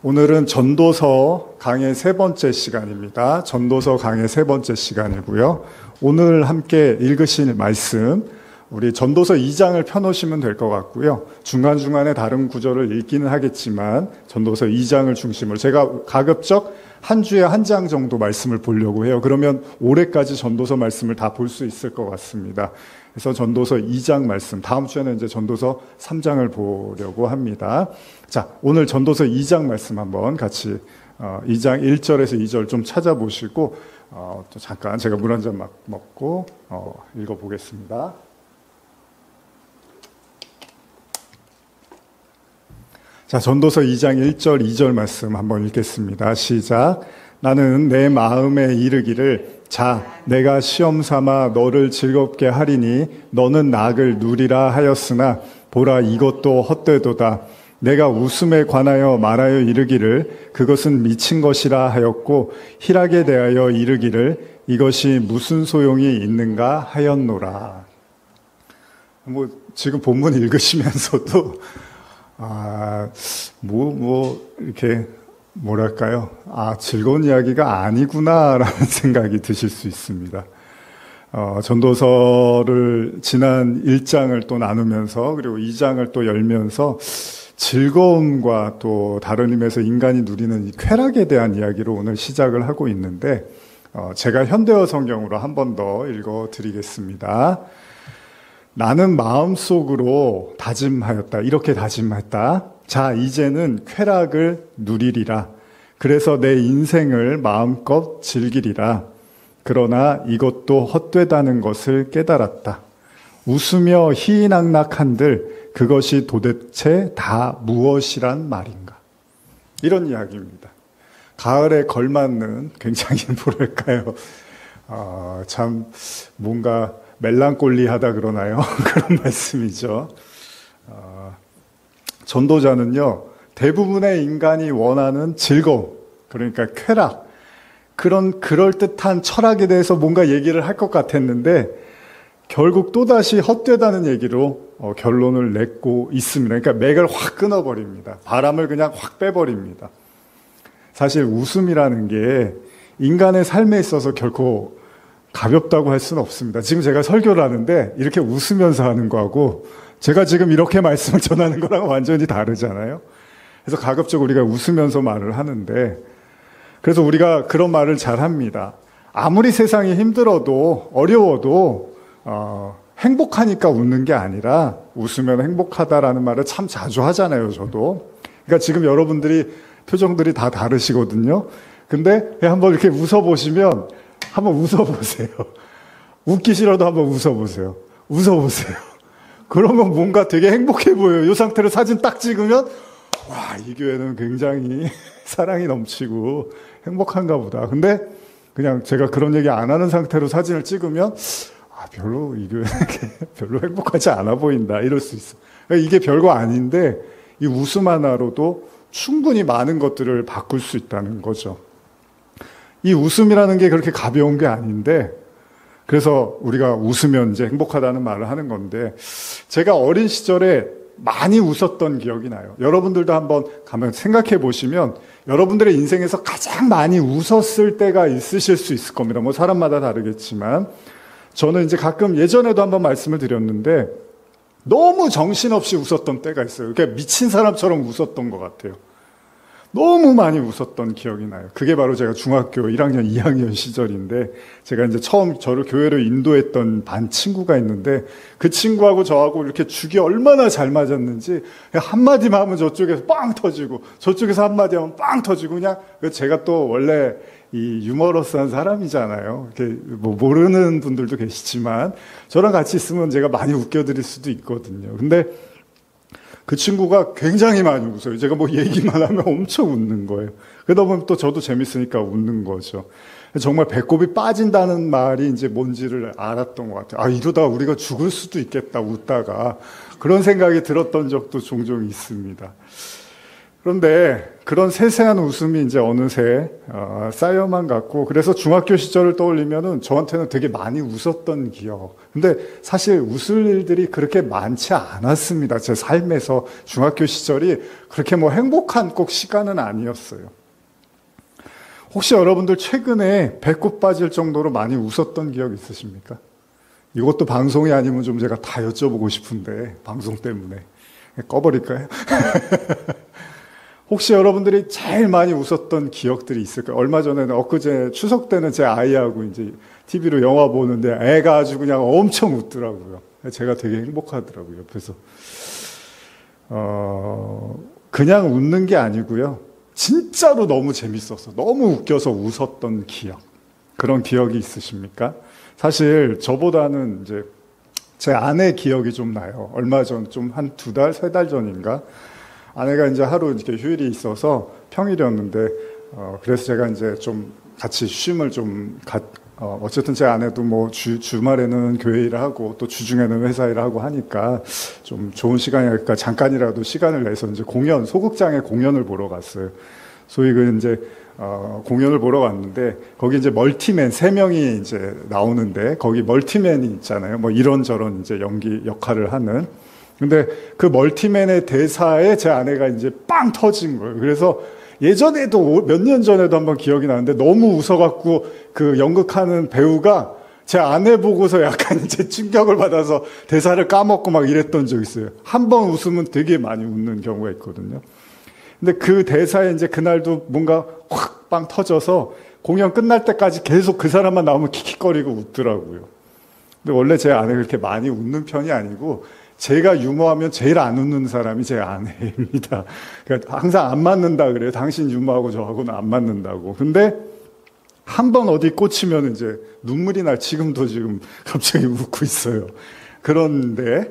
오늘은 전도서 강의 세 번째 시간입니다. 전도서 강의 세 번째 시간이고요. 오늘 함께 읽으실 말씀, 우리 전도서 2장을 펴놓으시면 될 것 같고요. 중간중간에 다른 구절을 읽기는 하겠지만 전도서 2장을 중심으로 제가 가급적 한 주에 한 장 정도 말씀을 보려고 해요. 그러면 올해까지 전도서 말씀을 다 볼 수 있을 것 같습니다. 그래서 전도서 2장 말씀, 다음 주에는 이제 전도서 3장을 보려고 합니다. 자, 오늘 전도서 2장 말씀 한번 같이 2장 1절에서 2절 좀 찾아보시고 또 잠깐 제가 물 한 잔 먹고 읽어보겠습니다. 자, 전도서 2장 1절 2절 말씀 한번 읽겠습니다. 시작. 나는 내 마음에 이르기를 자, 내가 시험 삼아 너를 즐겁게 하리니 너는 낙을 누리라 하였으나 보라 이것도 헛되도다. 내가 웃음에 관하여 말하여 이르기를 그것은 미친 것이라 하였고 희락에 대하여 이르기를 이것이 무슨 소용이 있는가 하였노라. 지금 본문 읽으시면서도 이렇게 뭐랄까요? 즐거운 이야기가 아니구나라는 생각이 드실 수 있습니다. 전도서를 지난 1장을 또 나누면서 그리고 2장을 또 열면서 즐거움과 또 다른 의미에서 인간이 누리는 이 쾌락에 대한 이야기로 오늘 시작을 하고 있는데 제가 현대어 성경으로 한 번 더 읽어드리겠습니다. 나는 마음속으로 다짐하였다. 이렇게 다짐했다. 자, 이제는 쾌락을 누리리라. 그래서 내 인생을 마음껏 즐기리라. 그러나 이것도 헛되다는 것을 깨달았다. 웃으며 희희낙낙한들 그것이 도대체 다 무엇이란 말인가. 이런 이야기입니다. 가을에 걸맞는 굉장히 뭐랄까요. 참 뭔가 멜랑콜리하다 그러나요? 그런 말씀이죠. 전도자는요, 대부분의 인간이 원하는 즐거움, 그러니까 쾌락, 그런 그럴듯한 철학에 대해서 뭔가 얘기를 할 것 같았는데 결국 또다시 헛되다는 얘기로 결론을 맺고 있습니다. 그러니까 맥을 확 끊어버립니다. 바람을 그냥 확 빼버립니다. 사실 웃음이라는 게 인간의 삶에 있어서 결코 가볍다고 할 수는 없습니다. 지금 제가 설교를 하는데 이렇게 웃으면서 하는 거하고 제가 지금 이렇게 말씀을 전하는 거랑 완전히 다르잖아요. 그래서 가급적 우리가 웃으면서 말을 하는데 그래서 우리가 그런 말을 잘 합니다. 아무리 세상이 힘들어도 어려워도 행복하니까 웃는 게 아니라 웃으면 행복하다라는 말을 참 자주 하잖아요. 저도. 그러니까 지금 여러분들이 표정들이 다 다르시거든요. 근데 한번 이렇게 웃어보시면 한번 웃어보세요. 웃기 싫어도 한번 웃어보세요. 웃어보세요. 그러면 뭔가 되게 행복해 보여요. 이 상태로 사진 딱 찍으면 와, 이 교회는 굉장히 사랑이 넘치고 행복한가 보다. 근데 그냥 제가 그런 얘기 안 하는 상태로 사진을 찍으면 별로 이 교회는 별로 행복하지 않아 보인다. 이럴 수 있어. 이게 별거 아닌데 이 웃음 하나로도 충분히 많은 것들을 바꿀 수 있다는 거죠. 이 웃음이라는 게 그렇게 가벼운 게 아닌데 그래서 우리가 웃으면 이제 행복하다는 말을 하는 건데 제가 어린 시절에 많이 웃었던 기억이 나요. 여러분들도 한번 가면 생각해 보시면 여러분들의 인생에서 가장 많이 웃었을 때가 있으실 수 있을 겁니다. 뭐 사람마다 다르겠지만 저는 이제 가끔 예전에도 한번 말씀을 드렸는데 너무 정신없이 웃었던 때가 있어요. 그러니까 미친 사람처럼 웃었던 것 같아요. 너무 많이 웃었던 기억이 나요. 그게 바로 제가 중학교 1학년, 2학년 시절인데 제가 이제 처음 저를 교회로 인도했던 반 친구가 있는데 그 친구하고 저하고 이렇게 죽이 얼마나 잘 맞았는지 한마디만 하면 저쪽에서 빵 터지고 저쪽에서 한마디 하면 빵 터지고 그냥 제가 또 원래 이 유머러스한 사람이잖아요. 이렇게 뭐 모르는 분들도 계시지만 저랑 같이 있으면 제가 많이 웃겨드릴 수도 있거든요. 근데 그 친구가 굉장히 많이 웃어요. 제가 뭐 얘기만 하면 엄청 웃는 거예요. 그러다 보면 또 저도 재밌으니까 웃는 거죠. 정말 배꼽이 빠진다는 말이 이제 뭔지를 알았던 것 같아요. 이러다가 우리가 죽을 수도 있겠다, 웃다가. 그런 생각이 들었던 적도 종종 있습니다. 그런데 그런 세세한 웃음이 이제 어느새 쌓여만 갔고, 그래서 중학교 시절을 떠올리면은 저한테는 되게 많이 웃었던 기억. 근데 사실 웃을 일들이 그렇게 많지 않았습니다. 제 삶에서 중학교 시절이 그렇게 뭐 행복한 꼭 시간은 아니었어요. 혹시 여러분들 최근에 배꼽 빠질 정도로 많이 웃었던 기억 있으십니까? 이것도 방송이 아니면 좀 제가 다 여쭤보고 싶은데, 방송 때문에. 꺼버릴까요? 혹시 여러분들이 제일 많이 웃었던 기억들이 있을까요? 얼마 전에는 엊그제 추석 때는 제 아이하고 이제 TV로 영화 보는데 애가 아주 그냥 엄청 웃더라고요. 제가 되게 행복하더라고요. 옆에서. 그냥 웃는 게 아니고요. 진짜로 너무 재밌었어. 너무 웃겨서 웃었던 기억. 그런 기억이 있으십니까? 사실 저보다는 이제 제 아내 기억이 좀 나요. 얼마 전, 좀 한 2달, 3달 전인가? 아내가 이제 하루 이렇게 휴일이 있어서 평일이었는데, 그래서 제가 이제 좀 같이 쉼을 어쨌든 제 아내도 뭐 주말에는 교회 일을 하고 또 주중에는 회사 일을 하고 하니까 좀 좋은 시간이니까 잠깐이라도 시간을 내서 이제 소극장에 공연을 보러 갔어요. 소위 이제 공연을 보러 갔는데, 거기 이제 멀티맨 3명이 이제 나오는데, 거기 멀티맨이 있잖아요. 뭐 이런저런 이제 역할을 하는. 근데 그 멀티맨의 대사에 제 아내가 이제 빵 터진 거예요. 그래서 예전에도 몇 년 전에도 한번 기억이 나는데 너무 웃어갖고 그 연극하는 배우가 제 아내 보고서 약간 이제 충격을 받아서 대사를 까먹고 막 이랬던 적이 있어요. 한 번 웃으면 되게 많이 웃는 경우가 있거든요. 근데 그 대사에 이제 그날도 뭔가 확 빵 터져서 공연 끝날 때까지 계속 그 사람만 나오면 킥킥거리고 웃더라고요. 근데 원래 제 아내가 그렇게 많이 웃는 편이 아니고, 제가 유머하면 제일 안 웃는 사람이 제 아내입니다. 그러니까 항상 안 맞는다 그래요. 당신 유머하고 저하고는 안 맞는다고. 근데 한 번 어디 꽂히면 이제 눈물이 지금 갑자기 웃고 있어요. 그런데,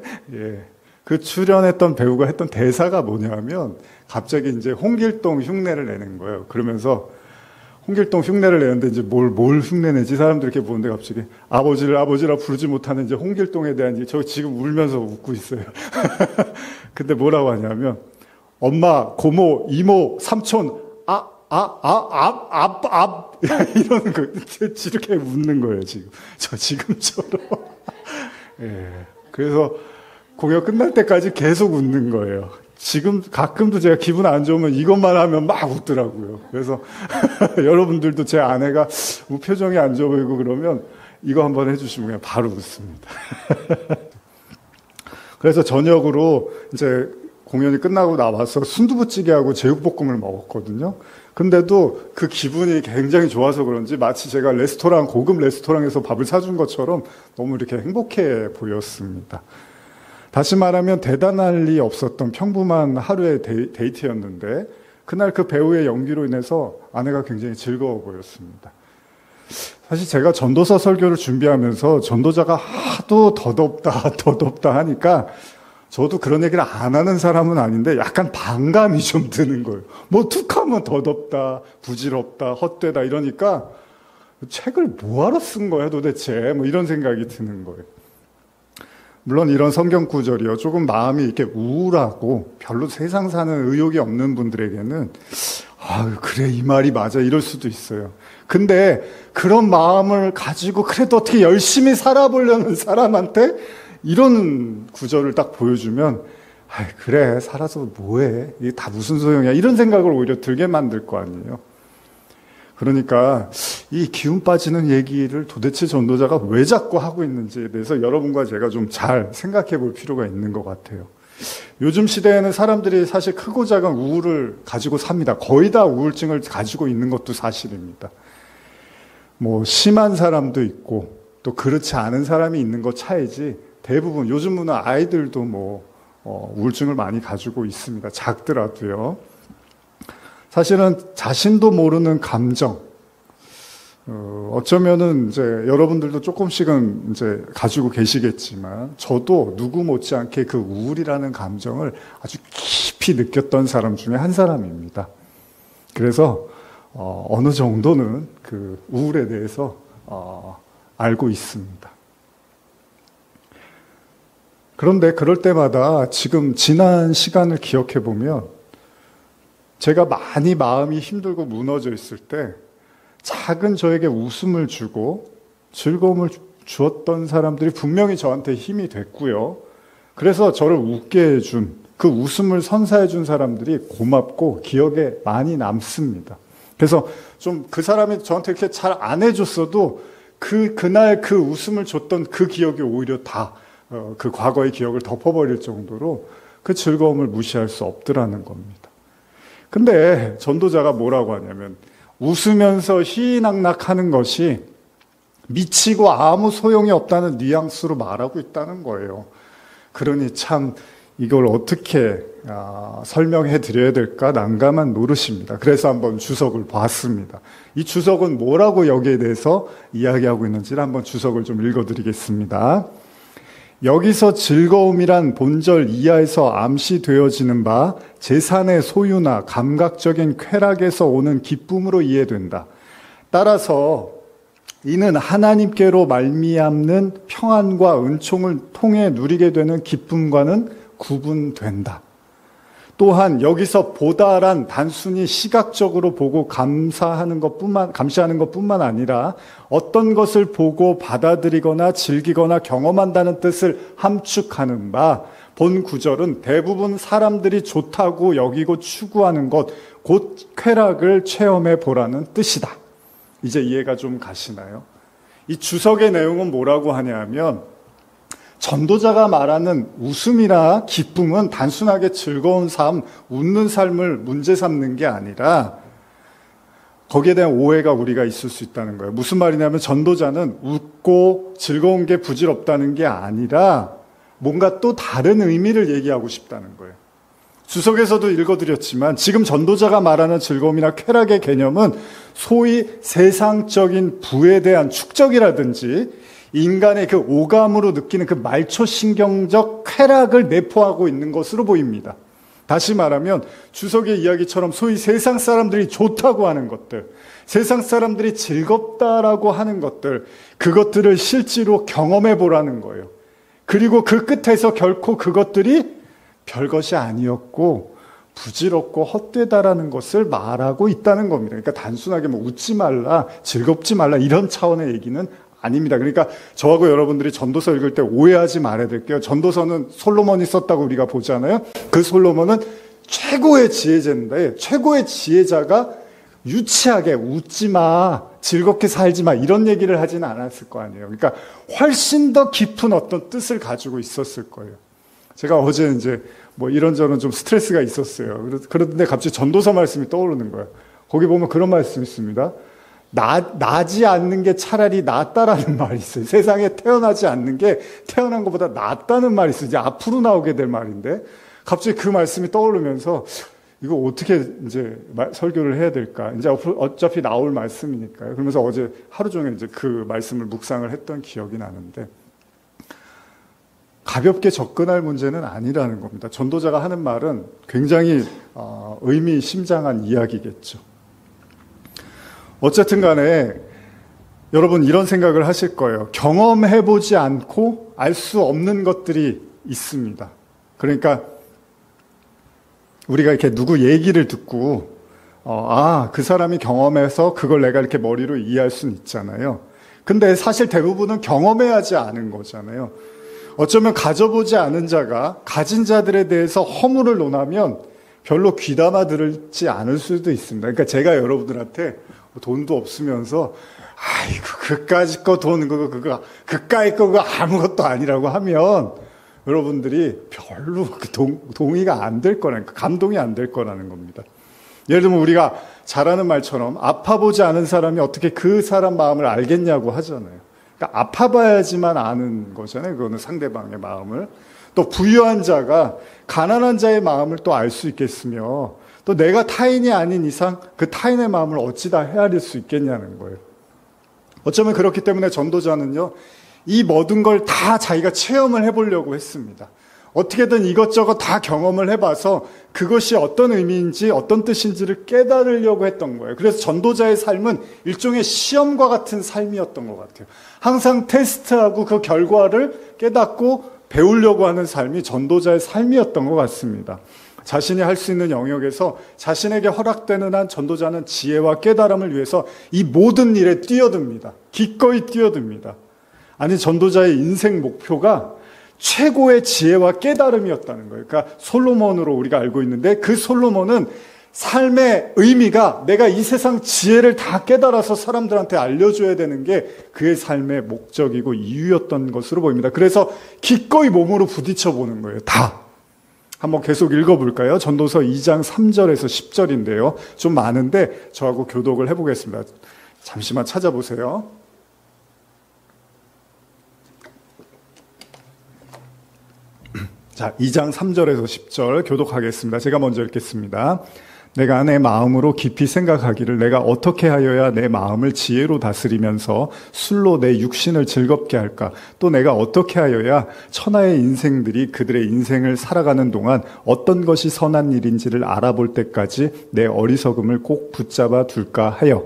그 출연했던 배우가 했던 대사가 뭐냐면, 갑자기 이제 홍길동 흉내를 내는 거예요. 그러면서 홍길동 흉내를 내는데 이제 뭘 흉내내지? 사람들이 이렇게 보는데 갑자기 아버지라 부르지 못하는 이제 홍길동에 대한 저 지금 울면서 웃고 있어요. 근데 뭐라고 하냐면, 엄마, 고모, 이모, 삼촌, 이러는 거, 이렇게 웃는 거예요, 지금. 지금처럼. 그래서 공연 끝날 때까지 계속 웃는 거예요. 지금 가끔도 제가 기분 안 좋으면 이것만 하면 막 웃더라고요. 그래서 여러분들도 제 아내가 표정이 안 좋아 보이고 그러면 이거 한번 해주시면 그냥 바로 웃습니다. 그래서 저녁으로 이제 공연이 끝나고 나와서 순두부찌개하고 제육볶음을 먹었거든요. 근데도 그 기분이 굉장히 좋아서 그런지 마치 제가 고급 레스토랑에서 밥을 사준 것처럼 너무 이렇게 행복해 보였습니다. 다시 말하면 대단할 리 없었던 평범한 하루의 데이트였는데, 그날 그 배우의 연기로 인해서 아내가 굉장히 즐거워 보였습니다. 사실 제가 전도서 설교를 준비하면서 전도자가 하도 더덥다 하니까 저도 그런 얘기를 안 하는 사람은 아닌데 약간 반감이 좀 드는 거예요. 뭐 툭하면 더덥다, 부질없다, 헛되다 이러니까 책을 뭐하러 쓴 거야 도대체, 뭐 이런 생각이 드는 거예요. 물론 이런 성경 구절이요, 조금 마음이 이렇게 우울하고 별로 세상 사는 의욕이 없는 분들에게는 그래 이 말이 맞아 이럴 수도 있어요. 근데 그런 마음을 가지고 그래도 어떻게 열심히 살아보려는 사람한테 이런 구절을 딱 보여주면 그래 살아서 뭐해, 이게 다 무슨 소용이야, 이런 생각을 오히려 들게 만들 거 아니에요. 그러니까 이 기운 빠지는 얘기를 도대체 전도자가 왜 자꾸 하고 있는지에 대해서 여러분과 제가 좀 잘 생각해 볼 필요가 있는 것 같아요. 요즘 시대에는 사람들이 사실 크고 작은 우울을 가지고 삽니다. 거의 다 우울증을 가지고 있는 것도 사실입니다. 뭐 심한 사람도 있고 또 그렇지 않은 사람이 있는 것 차이지, 대부분 요즘은 아이들도 우울증을 많이 가지고 있습니다. 작더라도요. 사실은 자신도 모르는 감정, 어쩌면은 이제 여러분들도 조금씩은 이제 가지고 계시겠지만, 저도 누구 못지않게 그 우울이라는 감정을 아주 깊이 느꼈던 사람 중에 한 사람입니다. 그래서 어느 정도는 그 우울에 대해서 알고 있습니다. 그런데 그럴 때마다 지금 지난 시간을 기억해 보면 제가 많이 마음이 힘들고 무너져 있을 때 작은 저에게 웃음을 주고 즐거움을 주었던 사람들이 분명히 저한테 힘이 됐고요. 그래서 저를 웃게 해준, 그 웃음을 선사해 준 사람들이 고맙고 기억에 많이 남습니다. 그래서 좀 그 사람이 저한테 이렇게 잘 안 해줬어도 그날 그 웃음을 줬던 그 기억이 오히려 다 그 과거의 기억을 덮어버릴 정도로 그 즐거움을 무시할 수 없더라는 겁니다. 근데 전도자가 뭐라고 하냐면 웃으면서 희희낙낙하는 것이 미치고 아무 소용이 없다는 뉘앙스로 말하고 있다는 거예요. 그러니 참 이걸 어떻게 설명해 드려야 될까 난감한 노릇입니다. 그래서 한번 주석을 봤습니다. 이 주석은 뭐라고 여기에 대해서 이야기하고 있는지를 한번 주석을 좀 읽어드리겠습니다. 여기서 즐거움이란 본절 이하에서 암시되어지는 바 재산의 소유나 감각적인 쾌락에서 오는 기쁨으로 이해된다. 따라서 이는 하나님께로 말미암는 평안과 은총을 통해 누리게 되는 기쁨과는 구분된다. 또한 여기서 보다란 단순히 시각적으로 보고 감시하는 것뿐만 아니라 어떤 것을 보고 받아들이거나 즐기거나 경험한다는 뜻을 함축하는 바 본 구절은 대부분 사람들이 좋다고 여기고 추구하는 것, 곧 쾌락을 체험해 보라는 뜻이다. 이제 이해가 좀 가시나요? 이 주석의 내용은 뭐라고 하냐면 전도자가 말하는 웃음이나 기쁨은 단순하게 즐거운 삶, 웃는 삶을 문제 삼는 게 아니라 거기에 대한 오해가 우리가 있을 수 있다는 거예요. 무슨 말이냐면 전도자는 웃고 즐거운 게 부질없다는 게 아니라 뭔가 또 다른 의미를 얘기하고 싶다는 거예요. 주석에서도 읽어드렸지만 지금 전도자가 말하는 즐거움이나 쾌락의 개념은 소위 세상적인 부에 대한 축적이라든지 인간의 그 오감으로 느끼는 그 말초신경적 쾌락을 내포하고 있는 것으로 보입니다. 다시 말하면 주석의 이야기처럼 소위 세상 사람들이 좋다고 하는 것들, 세상 사람들이 즐겁다라고 하는 것들, 그것들을 실제로 경험해 보라는 거예요. 그리고 그 끝에서 결코 그것들이 별것이 아니었고 부질없고 헛되다라는 것을 말하고 있다는 겁니다. 그러니까 단순하게 뭐 웃지 말라, 즐겁지 말라 이런 차원의 얘기는 아닙니다. 그러니까 저하고 여러분들이 전도서 읽을 때 오해하지 말아야 될게요. 전도서는 솔로몬이 썼다고 우리가 보잖아요. 그 솔로몬은 최고의 지혜자인데 최고의 지혜자가 유치하게 웃지 마, 즐겁게 살지 마 이런 얘기를 하지는 않았을 거 아니에요. 그러니까 훨씬 더 깊은 어떤 뜻을 가지고 있었을 거예요. 제가 어제 이제 뭐 이런저런 좀 스트레스가 있었어요. 그런데 갑자기 전도서 말씀이 떠오르는 거예요. 거기 보면 그런 말씀이 있습니다. 나지 않는 게 차라리 낫다라는 말이 있어요. 세상에 태어나지 않는 게 태어난 것보다 낫다는 말이 있어요. 이제 앞으로 나오게 될 말인데 갑자기 그 말씀이 떠오르면서 이거 어떻게 이제 설교를 해야 될까? 이제 어차피 나올 말씀이니까요. 그러면서 어제 하루 종일 이제 그 말씀을 묵상을 했던 기억이 나는데 가볍게 접근할 문제는 아니라는 겁니다. 전도자가 하는 말은 굉장히 의미심장한 이야기겠죠. 어쨌든 간에 여러분 이런 생각을 하실 거예요. 경험해보지 않고 알 수 없는 것들이 있습니다. 그러니까 우리가 이렇게 누구 얘기를 듣고 그 사람이 경험해서 그걸 내가 이렇게 머리로 이해할 수는 있잖아요. 근데 사실 대부분은 경험해야지 아는 거잖아요. 어쩌면 가져보지 않은 자가 가진 자들에 대해서 허물을 논하면 별로 귀담아 들지 않을 수도 있습니다. 그러니까 제가 여러분들한테 돈도 없으면서 아이고 그까짓 거 돈 그거 그까짓 거 그거 아무것도 아니라고 하면 여러분들이 별로 동의가 안 될 거라니까 감동이 안 될 거라는 겁니다. 예를 들면 우리가 잘하는 말처럼 아파보지 않은 사람이 어떻게 그 사람 마음을 알겠냐고 하잖아요. 그러니까 아파봐야지만 아는 거잖아요. 그거는 상대방의 마음을. 또 부유한 자가 가난한 자의 마음을 또 알 수 있겠으며 또 내가 타인이 아닌 이상 그 타인의 마음을 어찌 다 헤아릴 수 있겠냐는 거예요. 어쩌면 그렇기 때문에 전도자는요, 이 모든 걸 다 자기가 체험을 해보려고 했습니다. 어떻게든 이것저것 다 경험을 해봐서 그것이 어떤 의미인지 어떤 뜻인지를 깨달으려고 했던 거예요. 그래서 전도자의 삶은 일종의 시험과 같은 삶이었던 것 같아요. 항상 테스트하고 그 결과를 깨닫고 배우려고 하는 삶이 전도자의 삶이었던 것 같습니다. 자신이 할 수 있는 영역에서 자신에게 허락되는 한 전도자는 지혜와 깨달음을 위해서 이 모든 일에 뛰어듭니다. 기꺼이 뛰어듭니다. 아니, 전도자의 인생 목표가 최고의 지혜와 깨달음이었다는 거예요. 그러니까 솔로몬으로 우리가 알고 있는데, 그 솔로몬은 삶의 의미가 내가 이 세상 지혜를 다 깨달아서 사람들한테 알려줘야 되는 게 그의 삶의 목적이고 이유였던 것으로 보입니다. 그래서 기꺼이 몸으로 부딪혀 보는 거예요. 다. 한번 계속 읽어볼까요? 전도서 2장 3절에서 10절인데요. 좀 많은데 저하고 교독을 해보겠습니다. 잠시만 찾아보세요. 자, 2장 3절에서 10절 교독하겠습니다. 제가 먼저 읽겠습니다. 내가 내 마음으로 깊이 생각하기를 내가 어떻게 하여야 내 마음을 지혜로 다스리면서 술로 내 육신을 즐겁게 할까? 또 내가 어떻게 하여야 천하의 인생들이 그들의 인생을 살아가는 동안 어떤 것이 선한 일인지를 알아볼 때까지 내 어리석음을 꼭 붙잡아 둘까 하여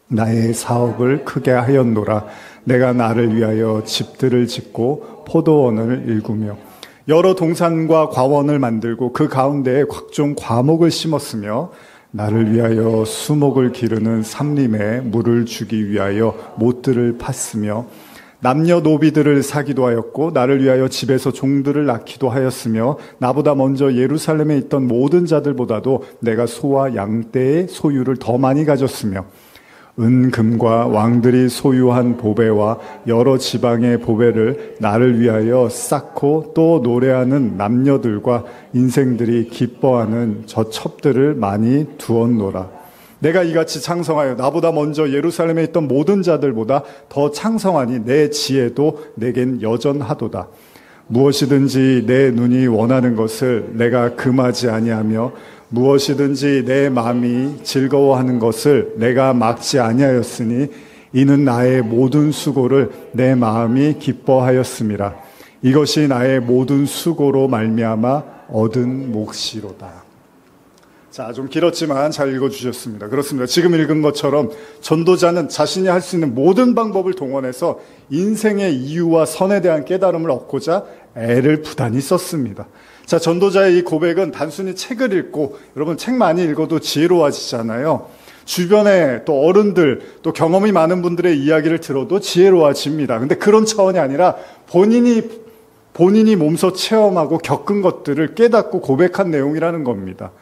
나의 사업을 크게 하였노라. 내가 나를 위하여 집들을 짓고 포도원을 일구며 여러 동산과 과원을 만들고 그 가운데에 각종 과목을 심었으며 나를 위하여 수목을 기르는 삼림에 물을 주기 위하여 못들을 팠으며 남녀노비들을 사기도 하였고 나를 위하여 집에서 종들을 낳기도 하였으며 나보다 먼저 예루살렘에 있던 모든 자들보다도 내가 소와 양떼의 소유를 더 많이 가졌으며 은금과 왕들이 소유한 보배와 여러 지방의 보배를 나를 위하여 쌓고 또 노래하는 남녀들과 인생들이 기뻐하는 저 첩들을 많이 두었노라. 내가 이같이 창성하여 나보다 먼저 예루살렘에 있던 모든 자들보다 더 창성하니 내 지혜도 내겐 여전하도다. 무엇이든지 내 눈이 원하는 것을 내가 금하지 아니하며 무엇이든지 내 마음이 즐거워하는 것을 내가 막지 아니하였으니 이는 나의 모든 수고를 내 마음이 기뻐하였음이라. 이것이 나의 모든 수고로 말미암아 얻은 몫이로다. 자, 좀 길었지만 잘 읽어주셨습니다. 그렇습니다. 지금 읽은 것처럼 전도자는 자신이 할 수 있는 모든 방법을 동원해서 인생의 이유와 선에 대한 깨달음을 얻고자 애를 부단히 썼습니다. 자, 전도자의 이 고백은 단순히 책을 읽고, 여러분 책 많이 읽어도 지혜로워지잖아요. 주변에 또 어른들, 또 경험이 많은 분들의 이야기를 들어도 지혜로워집니다. 근데 그런 차원이 아니라 본인이 몸소 체험하고 겪은 것들을 깨닫고 고백한 내용이라는 겁니다.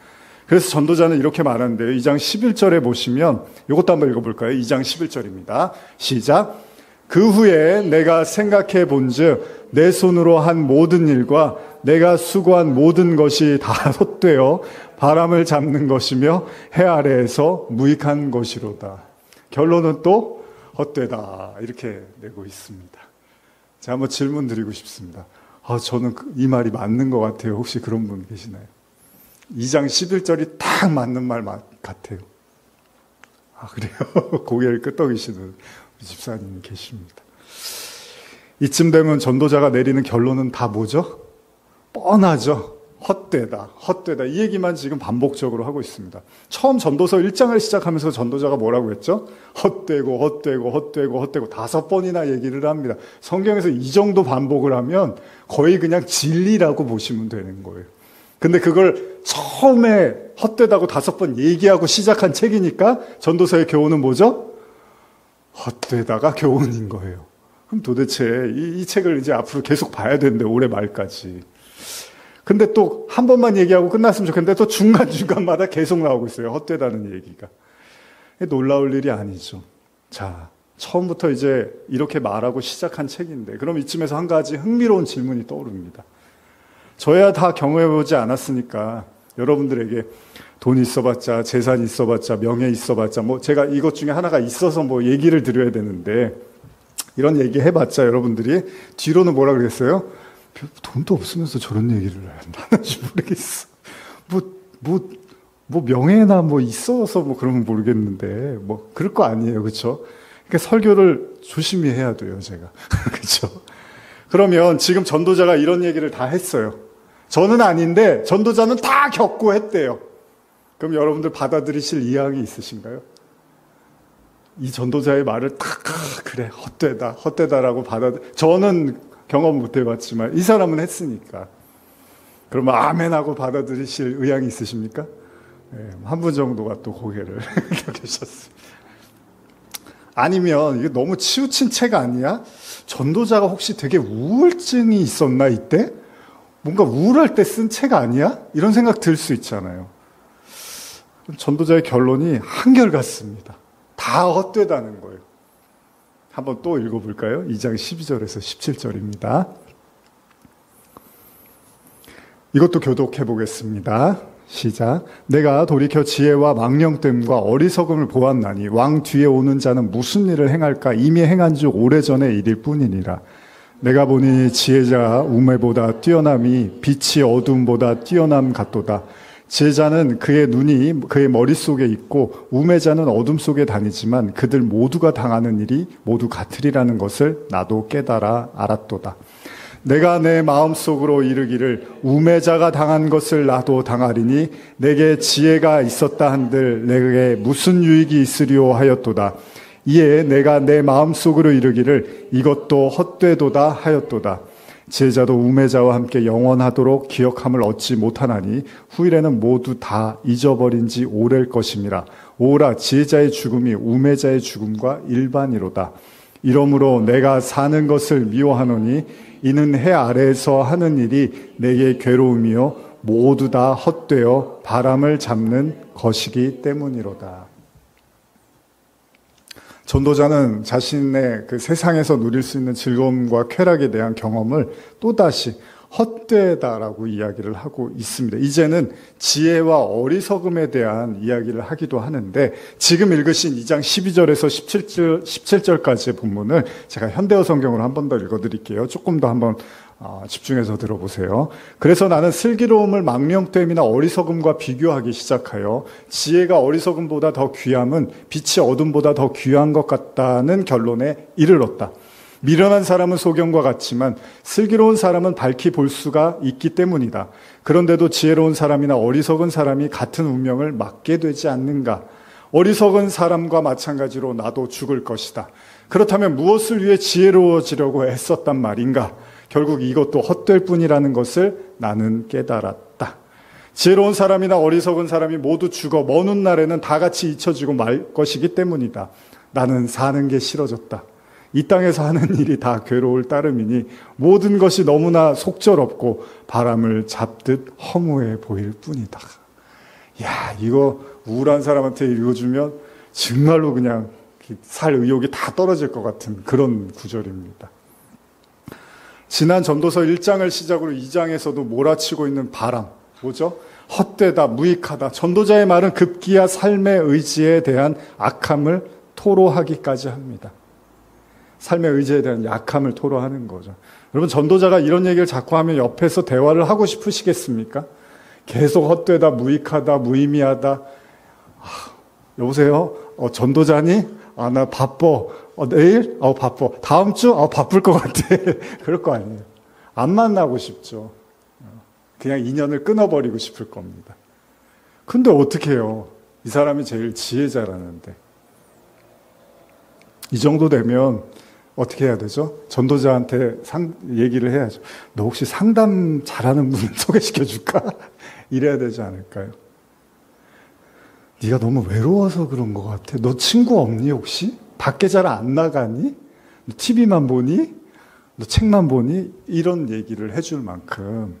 그래서 전도자는 이렇게 말하는데요. 2장 11절에 보시면 이것도 한번 읽어볼까요? 2장 11절입니다. 시작. 그 후에 내가 생각해 본즉 내 손으로 한 모든 일과 내가 수고한 모든 것이 다 헛되어 바람을 잡는 것이며 해 아래에서 무익한 것이로다. 결론은 또 헛되다. 이렇게 내고 있습니다. 제가 한번 질문 드리고 싶습니다. 저는 이 말이 맞는 것 같아요. 혹시 그런 분 계시나요? 2장 11절이 딱 맞는 말 같아요. 그래요? 고개를 끄덕이시는 집사님 계십니다. 이쯤 되면 전도자가 내리는 결론은 다 뭐죠? 뻔하죠. 헛되다. 이 얘기만 지금 반복적으로 하고 있습니다. 처음 전도서 1장을 시작하면서 전도자가 뭐라고 했죠? 헛되고 5번이나 얘기를 합니다. 성경에서 이 정도 반복을 하면 거의 그냥 진리라고 보시면 되는 거예요. 근데 그걸 처음에 헛되다고 5번 얘기하고 시작한 책이니까 전도서의 교훈은 뭐죠? 헛되다가 교훈인 거예요. 그럼 도대체 이 책을 이제 앞으로 계속 봐야 되는데 올해 말까지. 근데 또 한 번만 얘기하고 끝났으면 좋겠는데 또 중간중간마다 계속 나오고 있어요. 헛되다는 얘기가. 놀라울 일이 아니죠. 자, 처음부터 이제 이렇게 말하고 시작한 책인데 그럼 이쯤에서 한 가지 흥미로운 질문이 떠오릅니다. 저야 다 경험해보지 않았으니까 여러분들에게 돈 있어봤자, 재산 있어봤자, 명예 있어봤자, 제가 이것 중에 하나가 있어서 얘기를 드려야 되는데, 이런 얘기 해봤자 여러분들이 뒤로는 뭐라 그랬어요? 돈도 없으면서 저런 얘기를 하는지 모르겠어. 명예나 있어서 그러면 모르겠는데, 그럴 거 아니에요. 그쵸? 그러니까 설교를 조심히 해야 돼요, 제가. 그쵸? 그러면 지금 전도자가 이런 얘기를 다 했어요. 저는 아닌데 전도자는 다 겪고 했대요. 그럼 여러분들 받아들이실 의향이 있으신가요? 이 전도자의 말을 그래 헛되다라고 저는 경험 못 해봤지만 이 사람은 했으니까. 그러면 아멘하고 받아들이실 의향이 있으십니까? 네, 한 분 정도가 또 고개를 켜계셨습니다. 아니면 이게 너무 치우친 책 아니야? 전도자가 혹시 되게 우울증이 있었나 이때? 뭔가 우울할 때 쓴 책 아니야? 이런 생각 들 수 있잖아요. 전도자의 결론이 한결같습니다. 다 헛되다는 거예요. 한번 또 읽어볼까요? 2장 12절에서 17절입니다. 이것도 교독해 보겠습니다. 시작. 내가 돌이켜 지혜와 망령됨과 어리석음을 보았나니 왕 뒤에 오는 자는 무슨 일을 행할까 이미 행한 지 오래전의 일일 뿐이니라. 내가 보니 지혜자 우매보다 뛰어남이 빛이 어둠보다 뛰어남 같도다. 지혜자는 그의 눈이 그의 머릿속에 있고 우매자는 어둠 속에 다니지만 그들 모두가 당하는 일이 모두 같으리라는 것을 나도 깨달아 알았도다. 내가 내 마음속으로 이르기를 우매자가 당한 것을 나도 당하리니 내게 지혜가 있었다 한들 내게 무슨 유익이 있으리오 하였도다. 이에 내가 내 마음속으로 이르기를 이것도 헛되도다 하였도다. 지혜자도 우매자와 함께 영원하도록 기억함을 얻지 못하나니 후일에는 모두 다 잊어버린 지 오래일 것임이라. 오라 지혜자의 죽음이 우매자의 죽음과 일반이로다. 이러므로 내가 사는 것을 미워하노니 이는 해 아래에서 하는 일이 내게 괴로움이요 모두 다 헛되어 바람을 잡는 것이기 때문이로다. 전도자는 자신의 그 세상에서 누릴 수 있는 즐거움과 쾌락에 대한 경험을 또다시 헛되다라고 이야기를 하고 있습니다. 이제는 지혜와 어리석음에 대한 이야기를 하기도 하는데 지금 읽으신 2장 12절에서 17절까지의 본문을 제가 현대어 성경으로 한 번 더 읽어드릴게요. 조금 더 한번 집중해서 들어보세요. 그래서 나는 슬기로움을 망령됨이나 어리석음과 비교하기 시작하여 지혜가 어리석음보다 더 귀함은 빛이 어둠보다 더 귀한 것 같다는 결론에 이르렀다. 미련한 사람은 소경과 같지만 슬기로운 사람은 밝히 볼 수가 있기 때문이다. 그런데도 지혜로운 사람이나 어리석은 사람이 같은 운명을 맞게 되지 않는가? 어리석은 사람과 마찬가지로 나도 죽을 것이다. 그렇다면 무엇을 위해 지혜로워지려고 애썼단 말인가? 결국 이것도 헛될 뿐이라는 것을 나는 깨달았다. 지혜로운 사람이나 어리석은 사람이 모두 죽어 먼 훗날에는 다 같이 잊혀지고 말 것이기 때문이다. 나는 사는 게 싫어졌다. 이 땅에서 하는 일이 다 괴로울 따름이니 모든 것이 너무나 속절없고 바람을 잡듯 허무해 보일 뿐이다. 야, 이거 우울한 사람한테 읽어주면 정말로 그냥 살 의욕이 다 떨어질 것 같은 그런 구절입니다. 지난 전도서 1장을 시작으로 2장에서도 몰아치고 있는 바람, 뭐죠? 헛되다, 무익하다. 전도자의 말은 급기야 삶의 의지에 대한 악함을 토로하기까지 합니다. 삶의 의지에 대한 약함을 토로하는 거죠. 여러분, 전도자가 이런 얘기를 자꾸 하면 옆에서 대화를 하고 싶으시겠습니까? 계속 헛되다, 무익하다, 무의미하다. 여보세요? 전도자니? 나 바빠. 내일? 바빠. 다음 주? 바쁠 것 같아. 그럴 거 아니에요. 안 만나고 싶죠. 그냥 인연을 끊어버리고 싶을 겁니다. 근데 어떻게 해요? 이 사람이 제일 지혜자라는데. 이 정도 되면 어떻게 해야 되죠? 전도자한테 얘기를 해야죠. 너 혹시 상담 잘하는 분 소개시켜 줄까? 이래야 되지 않을까요? 네가 너무 외로워서 그런 것 같아. 너 친구 없니 혹시? 밖에 잘 안 나가니? 너 TV만 보니? 너 책만 보니? 이런 얘기를 해줄 만큼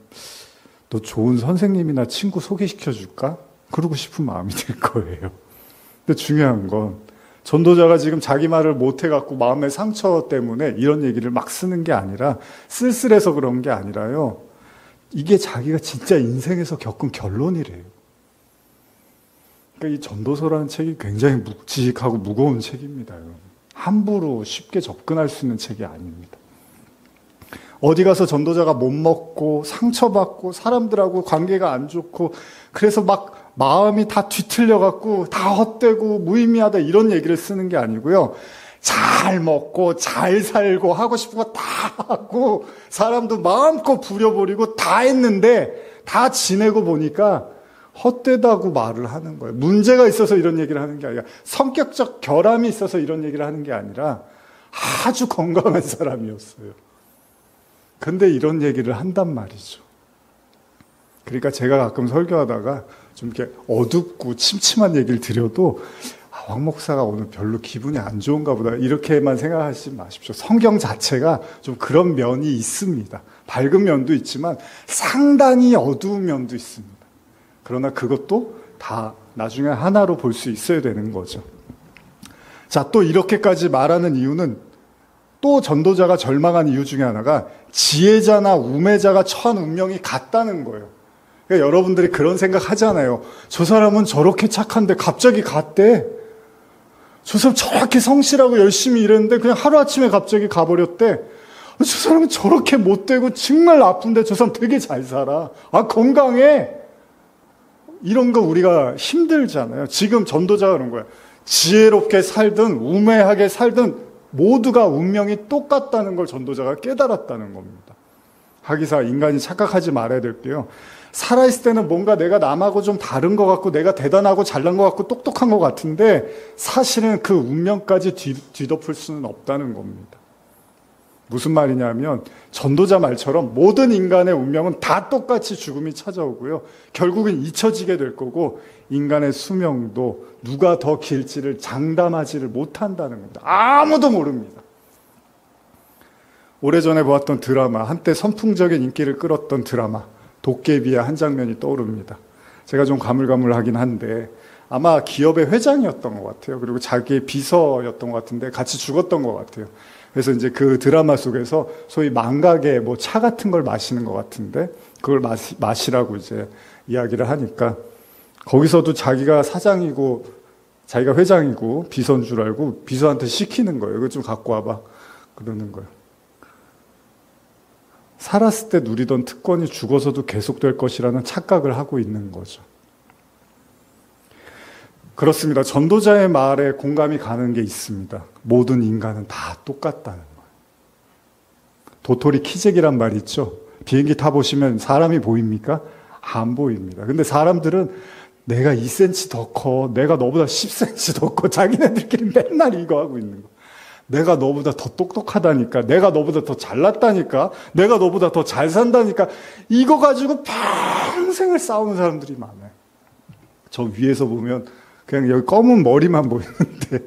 너 좋은 선생님이나 친구 소개시켜 줄까? 그러고 싶은 마음이 들 거예요. 근데 중요한 건 전도자가 지금 자기 말을 못해갖고 마음의 상처 때문에 이런 얘기를 막 쓰는 게 아니라 쓸쓸해서 그런 게 아니라요. 이게 자기가 진짜 인생에서 겪은 결론이래요. 그러니까 이 전도서라는 책이 굉장히 묵직하고 무거운 책입니다. 함부로 쉽게 접근할 수 있는 책이 아닙니다. 어디 가서 전도자가 못 먹고 상처받고 사람들하고 관계가 안 좋고 그래서 막 마음이 다 뒤틀려갖고 다 헛되고 무의미하다 이런 얘기를 쓰는 게 아니고요. 잘 먹고 잘 살고 하고 싶은 거 다 하고 사람도 마음껏 부려버리고 다 했는데 다 지내고 보니까 헛되다고 말을 하는 거예요. 문제가 있어서 이런 얘기를 하는 게 아니라 성격적 결함이 있어서 이런 얘기를 하는 게 아니라 아주 건강한 사람이었어요. 근데 이런 얘기를 한단 말이죠. 그러니까 제가 가끔 설교하다가 좀 이렇게 어둡고 침침한 얘기를 드려도 황 목사가 오늘 별로 기분이 안 좋은가 보다 이렇게만 생각하지 마십시오. 성경 자체가 좀 그런 면이 있습니다. 밝은 면도 있지만 상당히 어두운 면도 있습니다. 그러나 그것도 다 나중에 하나로 볼 수 있어야 되는 거죠. 자, 또 이렇게까지 말하는 이유는 또 전도자가 절망한 이유 중에 하나가 지혜자나 우매자가 처한 운명이 같다는 거예요. 그러니까 여러분들이 그런 생각 하잖아요. 저 사람은 저렇게 착한데 갑자기 갔대. 저 사람 저렇게 성실하고 열심히 일했는데 그냥 하루아침에 갑자기 가버렸대. 저 사람은 저렇게 못되고 정말 아픈데 저 사람 되게 잘 살아. 아, 건강해. 이런 거 우리가 힘들잖아요. 지금 전도자가 그런 거예요. 지혜롭게 살든 우매하게 살든 모두가 운명이 똑같다는 걸 전도자가 깨달았다는 겁니다. 하기사 인간이 착각하지 말아야 될 게요. 살아있을 때는 뭔가 내가 남하고 좀 다른 것 같고 내가 대단하고 잘난 것 같고 똑똑한 것 같은데 사실은 그 운명까지 뒤덮을 수는 없다는 겁니다. 무슨 말이냐면 전도자 말처럼 모든 인간의 운명은 다 똑같이 죽음이 찾아오고요. 결국은 잊혀지게 될 거고 인간의 수명도 누가 더 길지를 장담하지를 못한다는 겁니다. 아무도 모릅니다. 오래전에 보았던 드라마, 한때 선풍적인 인기를 끌었던 드라마 도깨비의 한 장면이 떠오릅니다. 제가 좀 가물가물하긴 한데 아마 기업의 회장이었던 것 같아요. 그리고 자기의 비서였던 것 같은데 같이 죽었던 것 같아요. 그래서 이제 그 드라마 속에서 소위 망각의 뭐 차 같은 걸 마시는 것 같은데 그걸 마시라고 이제 이야기를 하니까 거기서도 자기가 사장이고 자기가 회장이고 비서인 줄 알고 비서한테 시키는 거예요. 이거 좀 갖고 와봐. 그러는 거예요. 살았을 때 누리던 특권이 죽어서도 계속될 것이라는 착각을 하고 있는 거죠. 그렇습니다. 전도자의 말에 공감이 가는 게 있습니다. 모든 인간은 다 똑같다는 거예요. 도토리 키재기란 말 있죠. 비행기 타보시면 사람이 보입니까? 안 보입니다. 근데 사람들은 내가 2cm 더 커, 내가 너보다 10cm 더 커, 자기네들끼리 맨날 이거 하고 있는 거. 내가 너보다 더 똑똑하다니까, 내가 너보다 더 잘났다니까, 내가 너보다 더 잘 산다니까, 이거 가지고 평생을 싸우는 사람들이 많아요. 저 위에서 보면 그냥 여기 검은 머리만 보이는데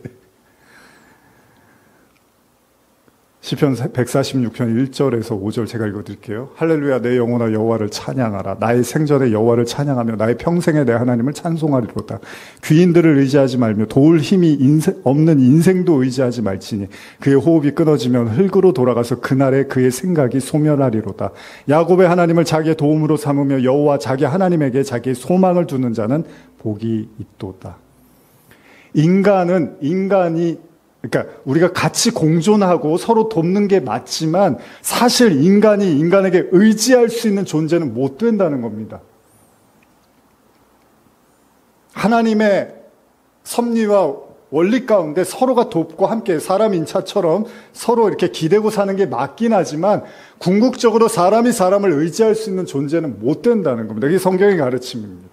시편 146편 1절에서 5절 제가 읽어드릴게요. 할렐루야 내 영혼아 여호와를 찬양하라. 나의 생전에 여호와를 찬양하며 나의 평생에 내 하나님을 찬송하리로다. 귀인들을 의지하지 말며 도울 힘이 없는 인생도 의지하지 말지니 그의 호흡이 끊어지면 흙으로 돌아가서 그날에 그의 생각이 소멸하리로다. 야곱의 하나님을 자기의 도움으로 삼으며 여호와 자기 하나님에게 자기의 소망을 두는 자는 복이 있도다. 인간이 그러니까 우리가 같이 공존하고 서로 돕는 게 맞지만 사실 인간이 인간에게 의지할 수 있는 존재는 못 된다는 겁니다. 하나님의 섭리와 원리 가운데 서로가 돕고 함께 사람 인차처럼 서로 이렇게 기대고 사는 게 맞긴 하지만 궁극적으로 사람이 사람을 의지할 수 있는 존재는 못 된다는 겁니다. 이게 성경의 가르침입니다.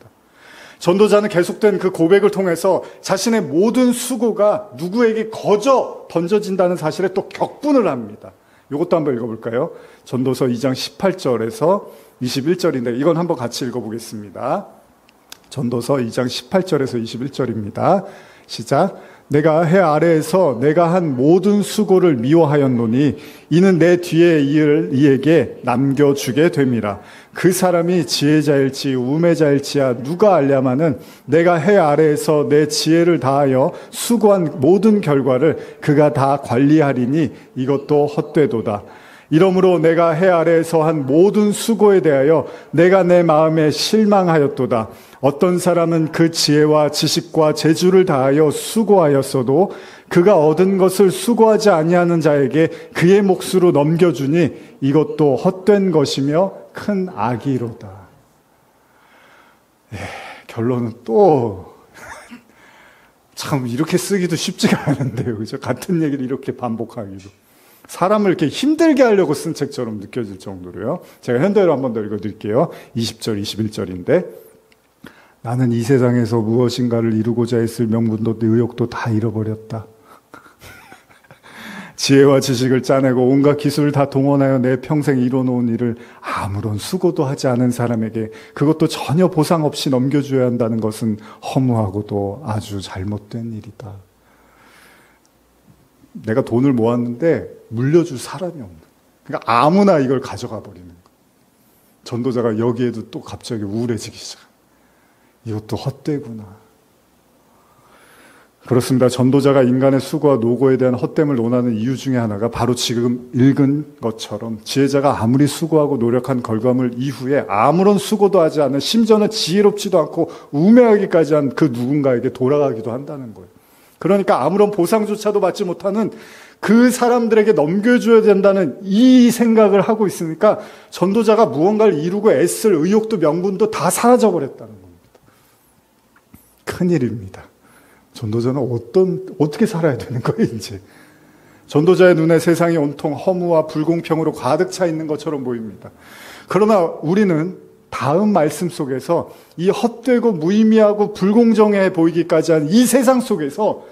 전도자는 계속된 그 고백을 통해서 자신의 모든 수고가 누구에게 거저 던져진다는 사실에 또 격분을 합니다. 이것도 한번 읽어볼까요? 전도서 2장 18절에서 21절인데 이건 한번 같이 읽어보겠습니다. 전도서 2장 18절에서 21절입니다. 시작. 내가 해 아래에서 내가 한 모든 수고를 미워하였노니 이는 내 뒤에 이을 이에게 남겨주게 됨이라. 그 사람이 지혜자일지 우매자일지야 누가 알랴마는 내가 해 아래에서 내 지혜를 다하여 수고한 모든 결과를 그가 다 관리하리니 이것도 헛되도다. 이러므로 내가 해 아래에서 한 모든 수고에 대하여 내가 내 마음에 실망하였도다. 어떤 사람은 그 지혜와 지식과 재주를 다하여 수고하였어도 그가 얻은 것을 수고하지 아니하는 자에게 그의 몫으로 넘겨주니 이것도 헛된 것이며 큰 악이로다. 결론은 또 참 이렇게 쓰기도 쉽지가 않은데요. 그죠? 같은 얘기를 이렇게 반복하기도. 사람을 이렇게 힘들게 하려고 쓴 책처럼 느껴질 정도로요. 제가 현대어로 한 번 더 읽어드릴게요. 20절, 21절인데 나는 이 세상에서 무엇인가를 이루고자 했을 명분도 의욕도 다 잃어버렸다. 지혜와 지식을 짜내고 온갖 기술을 다 동원하여 내 평생 이뤄놓은 일을 아무런 수고도 하지 않은 사람에게 그것도 전혀 보상 없이 넘겨줘야 한다는 것은 허무하고도 아주 잘못된 일이다. 내가 돈을 모았는데 물려줄 사람이 없는. 그러니까 아무나 이걸 가져가 버리는 거예요. 전도자가 여기에도 또 갑자기 우울해지기 시작합니다. 이것도 헛되구나. 그렇습니다. 전도자가 인간의 수고와 노고에 대한 헛됨을 논하는 이유 중에 하나가 바로 지금 읽은 것처럼 지혜자가 아무리 수고하고 노력한 결과물 이후에 아무런 수고도 하지 않은, 심지어는 지혜롭지도 않고 우매하기까지 한 그 누군가에게 돌아가기도 한다는 거예요. 그러니까 아무런 보상조차도 받지 못하는 그 사람들에게 넘겨줘야 된다는 이 생각을 하고 있으니까 전도자가 무언가를 이루고 애쓸 의욕도 명분도 다 사라져버렸다는 겁니다. 큰일입니다. 전도자는 어떻게 살아야 되는 거예요, 이제? 전도자의 눈에 세상이 온통 허무와 불공평으로 가득 차 있는 것처럼 보입니다. 그러나 우리는 다음 말씀 속에서 이 헛되고 무의미하고 불공정해 보이기까지 한 이 세상 속에서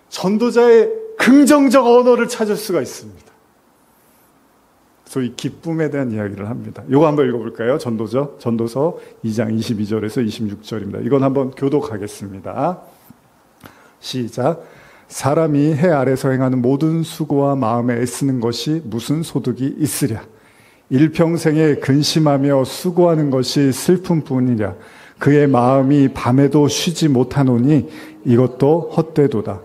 전도자의 긍정적 언어를 찾을 수가 있습니다. 소위 기쁨에 대한 이야기를 합니다. 이거 한번 읽어볼까요? 전도서 2장 22절에서 26절입니다. 이건 한번 교독하겠습니다. 시작. 사람이 해 아래서 행하는 모든 수고와 마음에 애쓰는 것이 무슨 소득이 있으랴. 일평생에 근심하며 수고하는 것이 슬픔뿐이랴. 그의 마음이 밤에도 쉬지 못하노니 이것도 헛되도다.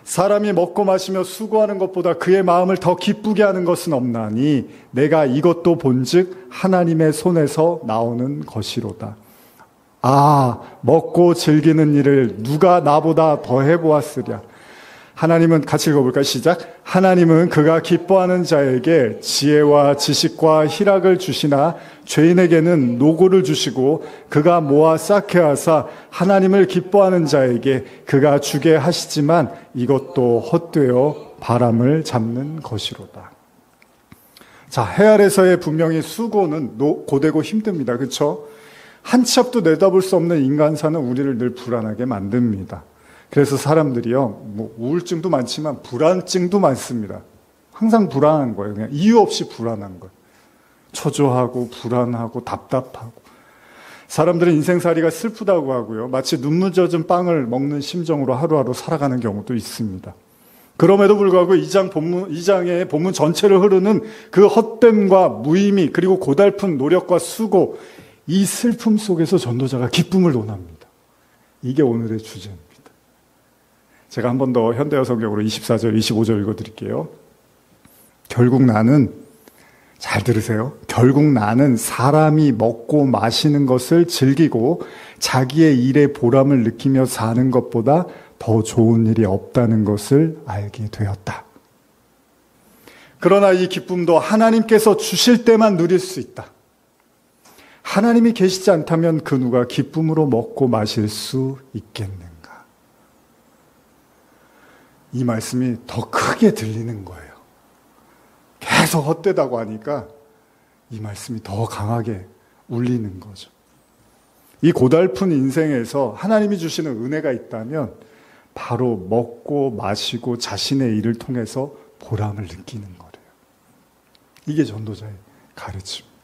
사람이 먹고 마시며 수고하는 것보다 그의 마음을 더 기쁘게 하는 것은 없나니 내가 이것도 본즉 하나님의 손에서 나오는 것이로다. 아, 먹고 즐기는 일을 누가 나보다 더 해보았으랴. 하나님은 같이 읽어볼까요? 시작. 하나님은 그가 기뻐하는 자에게 지혜와 지식과 희락을 주시나 죄인에게는 노고를 주시고 그가 모아 쌓게 하사 하나님을 기뻐하는 자에게 그가 주게 하시지만 이것도 헛되어 바람을 잡는 것이로다. 자, 해 아래서의 분명히 수고는 고되고 힘듭니다. 그렇죠? 한 치 앞도 내다볼 수 없는 인간사는 우리를 늘 불안하게 만듭니다. 그래서 사람들이요, 우울증도 많지만 불안증도 많습니다. 항상 불안한 거예요. 그냥 이유 없이 불안한 거예요. 초조하고 불안하고 답답하고. 사람들은 인생살이가 슬프다고 하고요. 마치 눈물 젖은 빵을 먹는 심정으로 하루하루 살아가는 경우도 있습니다. 그럼에도 불구하고 2장의 본문 전체를 흐르는 그 헛됨과 무의미 그리고 고달픈 노력과 수고, 이 슬픔 속에서 전도자가 기쁨을 논합니다. 이게 오늘의 주제입니다. 제가 한 번 더 현대어 성경으로 24절, 25절 읽어드릴게요. 결국 나는, 잘 들으세요. 결국 나는 사람이 먹고 마시는 것을 즐기고 자기의 일에 보람을 느끼며 사는 것보다 더 좋은 일이 없다는 것을 알게 되었다. 그러나 이 기쁨도 하나님께서 주실 때만 누릴 수 있다. 하나님이 계시지 않다면 그 누가 기쁨으로 먹고 마실 수 있겠는가? 이 말씀이 더 크게 들리는 거예요. 계속 헛되다고 하니까 이 말씀이 더 강하게 울리는 거죠. 이 고달픈 인생에서 하나님이 주시는 은혜가 있다면 바로 먹고 마시고 자신의 일을 통해서 보람을 느끼는 거래요. 이게 전도자의 가르침입니다.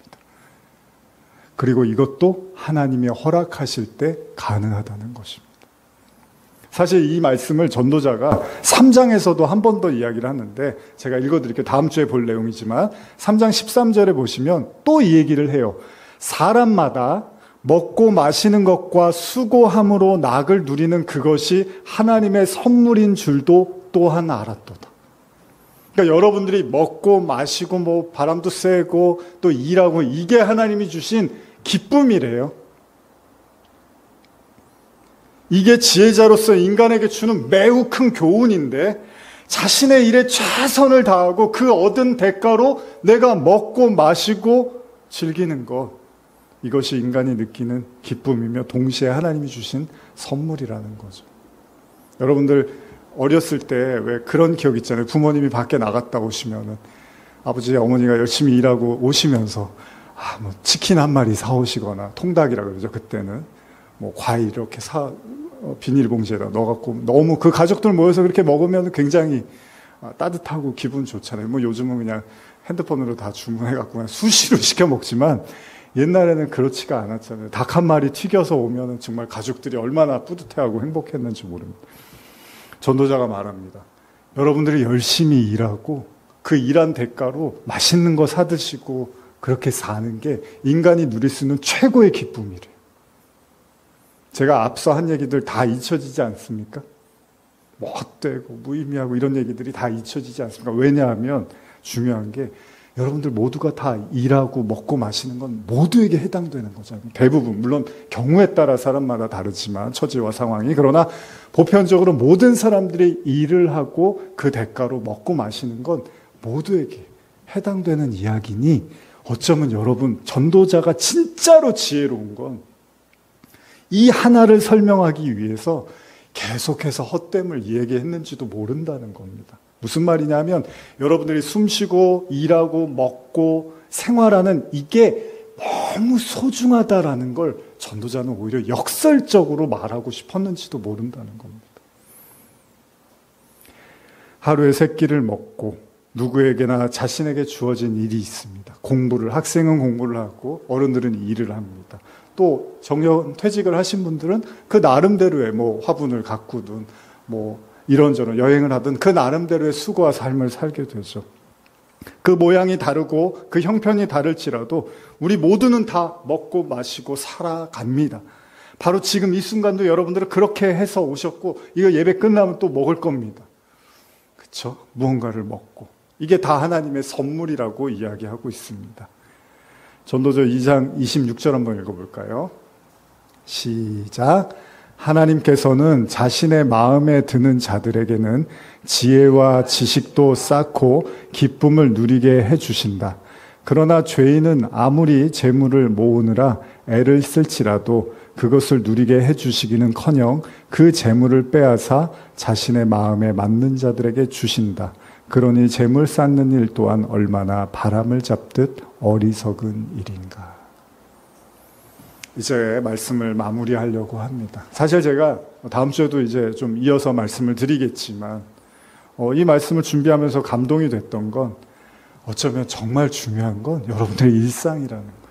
그리고 이것도 하나님이 허락하실 때 가능하다는 것입니다. 사실 이 말씀을 전도자가 3장에서도 한 번 더 이야기를 하는데 제가 읽어드릴게요. 다음 주에 볼 내용이지만 3장 13절에 보시면 또 이 얘기를 해요. 사람마다 먹고 마시는 것과 수고함으로 낙을 누리는 그것이 하나님의 선물인 줄도 또한 알았도다. 그러니까 여러분들이 먹고 마시고 바람도 쐬고 또 일하고 이게 하나님이 주신 기쁨이래요. 이게 지혜자로서 인간에게 주는 매우 큰 교훈인데 자신의 일에 최선을 다하고 그 얻은 대가로 내가 먹고 마시고 즐기는 것, 이것이 인간이 느끼는 기쁨이며 동시에 하나님이 주신 선물이라는 거죠. 여러분들 어렸을 때 왜 그런 기억 있잖아요. 부모님이 밖에 나갔다 오시면은 아버지 어머니가 열심히 일하고 오시면서 치킨 한 마리 사오시거나 통닭이라 그러죠. 그때는 과일 이렇게 비닐봉지에다 넣어갖고 너무 그 가족들 모여서 그렇게 먹으면 굉장히 따뜻하고 기분 좋잖아요. 뭐 요즘은 그냥 핸드폰으로 다 주문해갖고 그냥 수시로 시켜 먹지만 옛날에는 그렇지가 않았잖아요. 닭 한 마리 튀겨서 오면은 정말 가족들이 얼마나 뿌듯해하고 행복했는지 모릅니다. 전도자가 말합니다. 여러분들이 열심히 일하고 그 일한 대가로 맛있는 거 사드시고 그렇게 사는 게 인간이 누릴 수 있는 최고의 기쁨이래요. 제가 앞서 한 얘기들 다 잊혀지지 않습니까? 뭐 헛되고 무의미하고 이런 얘기들이 다 잊혀지지 않습니까? 왜냐하면 중요한 게 여러분들 모두가 다 일하고 먹고 마시는 건 모두에게 해당되는 거잖아요. 대부분 물론 경우에 따라 사람마다 다르지만 처지와 상황이 그러나 보편적으로 모든 사람들이 일을 하고 그 대가로 먹고 마시는 건 모두에게 해당되는 이야기니 어쩌면 여러분 전도자가 진짜로 지혜로운 건 이 하나를 설명하기 위해서 계속해서 헛됨을 얘기했는지도 모른다는 겁니다. 무슨 말이냐면 여러분들이 숨쉬고 일하고 먹고 생활하는 이게 너무 소중하다라는 걸 전도자는 오히려 역설적으로 말하고 싶었는지도 모른다는 겁니다. 하루에 세 끼를 먹고 누구에게나 자신에게 주어진 일이 있습니다. 학생은 공부를 하고 어른들은 일을 합니다. 또 정년 퇴직을 하신 분들은 그 나름대로의 뭐 화분을 가꾸든 뭐 이런저런 여행을 하든 그 나름대로의 수고와 삶을 살게 되죠. 그 모양이 다르고 그 형편이 다를지라도 우리 모두는 다 먹고 마시고 살아갑니다. 바로 지금 이 순간도 여러분들은 그렇게 해서 오셨고 이거 예배 끝나면 또 먹을 겁니다. 그렇죠? 무언가를 먹고 이게 다 하나님의 선물이라고 이야기하고 있습니다. 전도서 2장 26절 한번 읽어볼까요? 시작. 하나님께서는 자신의 마음에 드는 자들에게는 지혜와 지식도 쌓고 기쁨을 누리게 해주신다. 그러나 죄인은 아무리 재물을 모으느라 애를 쓸지라도 그것을 누리게 해주시기는커녕 그 재물을 빼앗아 자신의 마음에 맞는 자들에게 주신다. 그러니 재물 쌓는 일 또한 얼마나 바람을 잡듯 어리석은 일인가. 이제 말씀을 마무리하려고 합니다. 사실 제가 다음 주에도 이제 좀 이어서 말씀을 드리겠지만 이 말씀을 준비하면서 감동이 됐던 건 어쩌면 정말 중요한 건 여러분들의 일상이라는 거예요.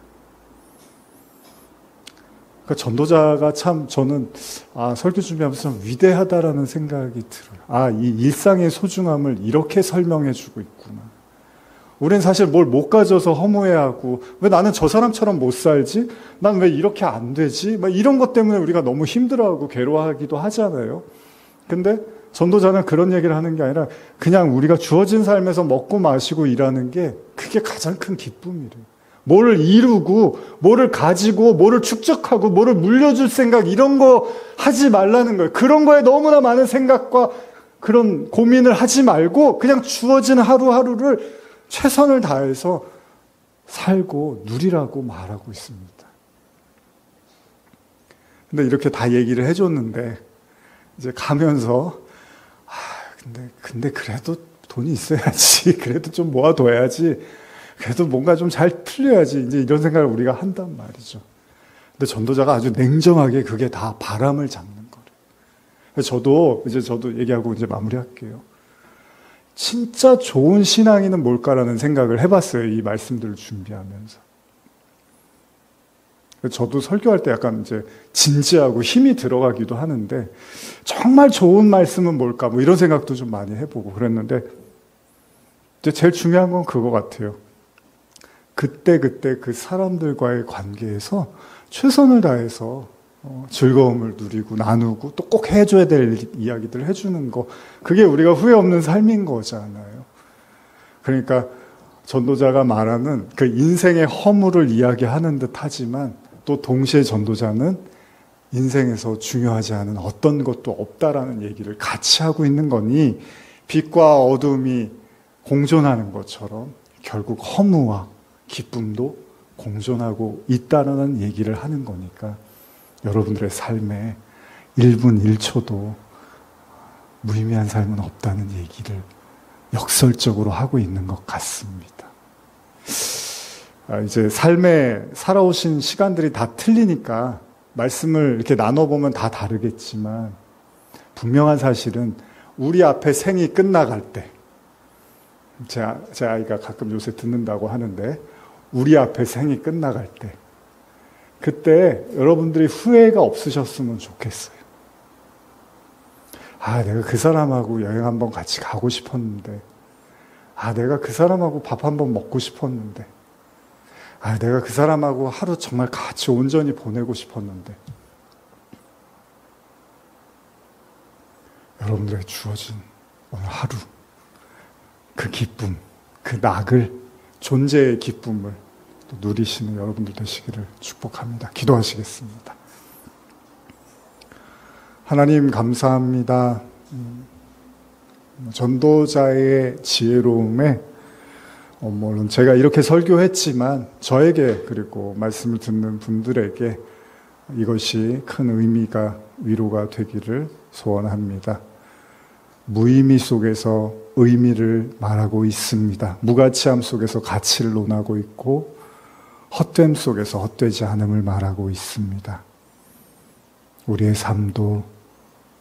그러니까 전도자가 참 저는 설교 준비하면서 참 위대하다라는 생각이 들어요. 이 일상의 소중함을 이렇게 설명해 주고 있구나. 우린 사실 뭘 못 가져서 허무해하고 왜 나는 저 사람처럼 못 살지? 난 왜 이렇게 안 되지? 막 이런 것 때문에 우리가 너무 힘들어하고 괴로워하기도 하잖아요. 근데 전도자는 그런 얘기를 하는 게 아니라 그냥 우리가 주어진 삶에서 먹고 마시고 일하는 게 그게 가장 큰 기쁨이래요. 뭐를 이루고 뭐를 가지고 뭐를 축적하고 뭐를 물려줄 생각 이런 거 하지 말라는 거예요. 그런 거에 너무나 많은 생각과 그런 고민을 하지 말고 그냥 주어진 하루하루를 최선을 다해서 살고 누리라고 말하고 있습니다. 근데 이렇게 다 얘기를 해줬는데 이제 가면서 근데 그래도 돈이 있어야지. 그래도 좀 모아둬야지. 그래도 뭔가 좀 잘 풀려야지. 이제 이런 생각을 우리가 한단 말이죠. 근데 전도자가 아주 냉정하게 그게 다 바람을 잡는 거래요. 저도 얘기하고 이제 마무리할게요. 진짜 좋은 신앙인은 뭘까라는 생각을 해봤어요. 이 말씀들을 준비하면서. 저도 설교할 때 약간 이제 진지하고 힘이 들어가기도 하는데 정말 좋은 말씀은 뭘까? 뭐 이런 생각도 좀 많이 해보고 그랬는데 이제 제일 중요한 건 그거 같아요. 그때 그 사람들과의 관계에서 최선을 다해서 즐거움을 누리고 나누고 또 꼭 해줘야 될 이야기들을 해주는 거 그게 우리가 후회 없는 삶인 거잖아요. 그러니까 전도자가 말하는 그 인생의 허물을 이야기하는 듯 하지만 또 동시에 전도자는 인생에서 중요하지 않은 어떤 것도 없다라는 얘기를 같이 하고 있는 거니 빛과 어둠이 공존하는 것처럼 결국 허무와 기쁨도 공존하고 있다라는 얘기를 하는 거니까 여러분들의 삶에 1분 1초도 무의미한 삶은 없다는 얘기를 역설적으로 하고 있는 것 같습니다. 이제 삶에 살아오신 시간들이 다 틀리니까 말씀을 이렇게 나눠보면 다 다르겠지만 분명한 사실은 우리 앞에 생이 끝나갈 때 제 아이가 가끔 요새 듣는다고 하는데, 우리 앞에 생이 끝나갈 때, 그때 여러분들이 후회가 없으셨으면 좋겠어요. 아, 내가 그 사람하고 여행 한번 같이 가고 싶었는데, 아, 내가 그 사람하고 밥 한번 먹고 싶었는데, 아, 내가 그 사람하고 하루 정말 같이 온전히 보내고 싶었는데, 여러분들에게 주어진 오늘 하루, 그 기쁨, 그 낙을, 존재의 기쁨을 또 누리시는 여러분들 되시기를 축복합니다. 기도하시겠습니다. 하나님 감사합니다. 전도자의 지혜로움에 물론 제가 이렇게 설교했지만 저에게 그리고 말씀을 듣는 분들에게 이것이 큰 의미가 위로가 되기를 소원합니다. 무의미 속에서 의미를 말하고 있습니다. 무가치함 속에서 가치를 논하고 있고 헛됨 속에서 헛되지 않음을 말하고 있습니다. 우리의 삶도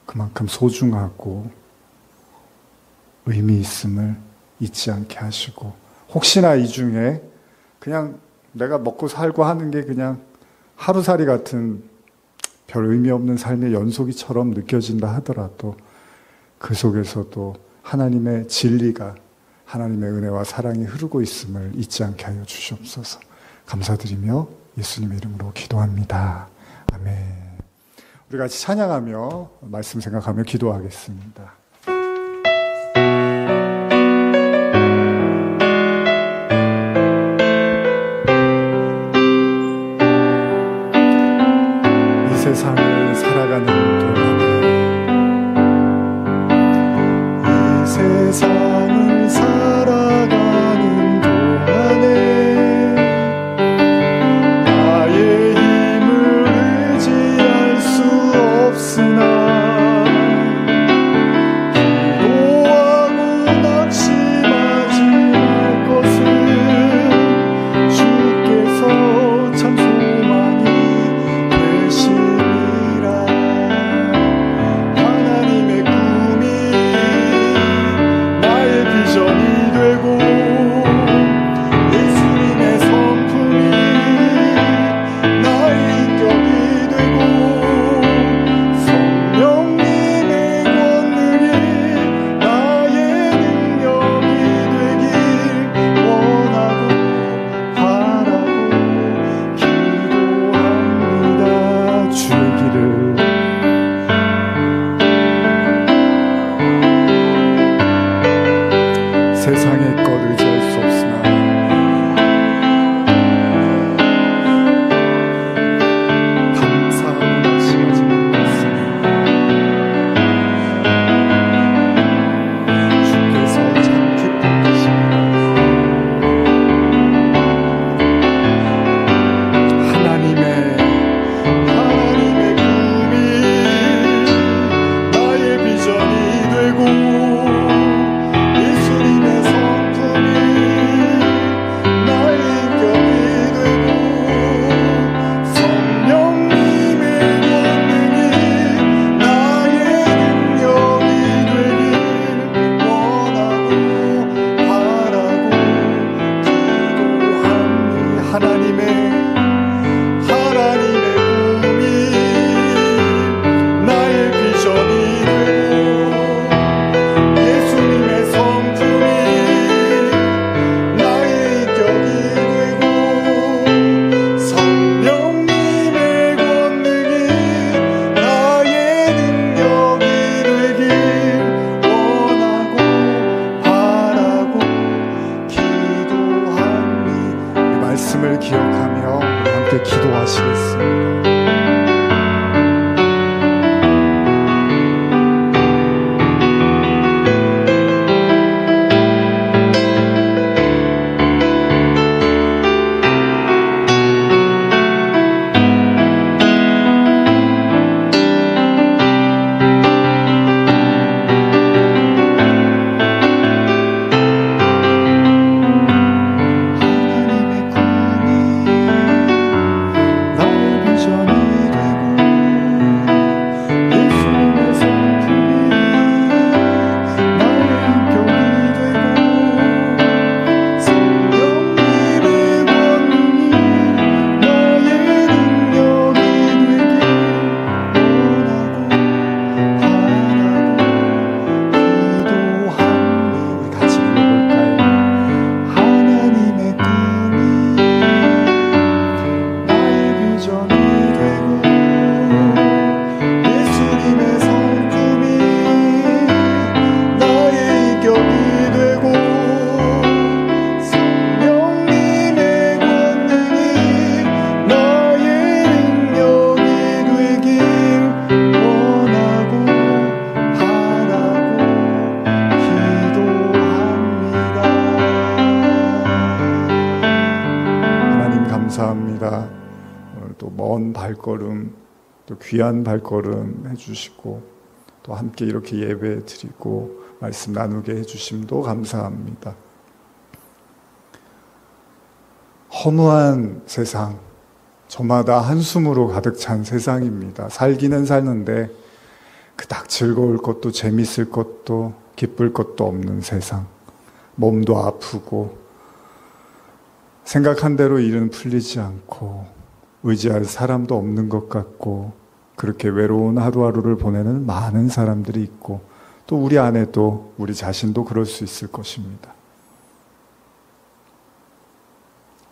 그만큼 소중하고 의미 있음을 잊지 않게 하시고, 혹시나 이 중에 그냥 내가 먹고 살고 하는 게 그냥 하루살이 같은 별 의미 없는 삶의 연속이처럼 느껴진다 하더라도 그 속에서도 하나님의 진리가, 하나님의 은혜와 사랑이 흐르고 있음을 잊지 않게 하여 주시옵소서. 감사드리며 예수님의 이름으로 기도합니다. 아멘. 우리 같이 찬양하며 말씀 생각하며 기도하겠습니다. 이 세상을 살아가는 동안에, 이 세상을 살아가는 동안에 또 먼 발걸음, 또 귀한 발걸음 해주시고 또 함께 이렇게 예배 드리고 말씀 나누게 해주심도 감사합니다. 허무한 세상, 저마다 한숨으로 가득 찬 세상입니다. 살기는 사는데 그닥 즐거울 것도 재밌을 것도 기쁠 것도 없는 세상. 몸도 아프고 생각한 대로 일은 풀리지 않고 의지할 사람도 없는 것 같고 그렇게 외로운 하루하루를 보내는 많은 사람들이 있고 또 우리 안에도 우리 자신도 그럴 수 있을 것입니다.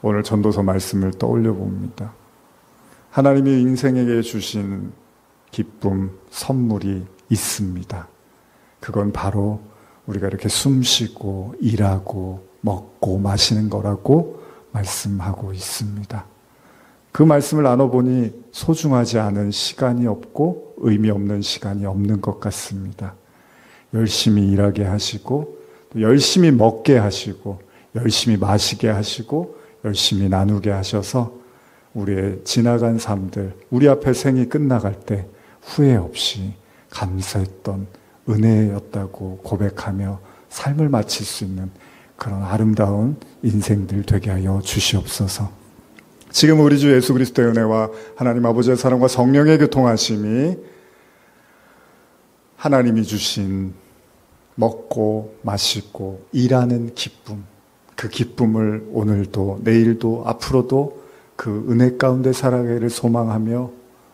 오늘 전도서 말씀을 떠올려 봅니다. 하나님이 인생에게 주신 기쁨, 선물이 있습니다. 그건 바로 우리가 이렇게 숨쉬고 일하고 먹고 마시는 거라고 말씀하고 있습니다. 그 말씀을 나눠보니 소중하지 않은 시간이 없고 의미 없는 시간이 없는 것 같습니다. 열심히 일하게 하시고 또 열심히 먹게 하시고 열심히 마시게 하시고 열심히 나누게 하셔서 우리의 지나간 삶들, 우리 앞에 생이 끝나갈 때 후회 없이 감사했던 은혜였다고 고백하며 삶을 마칠 수 있는 그런 아름다운 인생들 되게 하여 주시옵소서. 지금 우리 주 예수 그리스도의 은혜와 하나님 아버지의 사랑과 성령의 교통하심이 하나님이 주신 먹고 마시고 일하는 기쁨, 그 기쁨을 오늘도 내일도 앞으로도 그 은혜 가운데 살아가기를 소망하며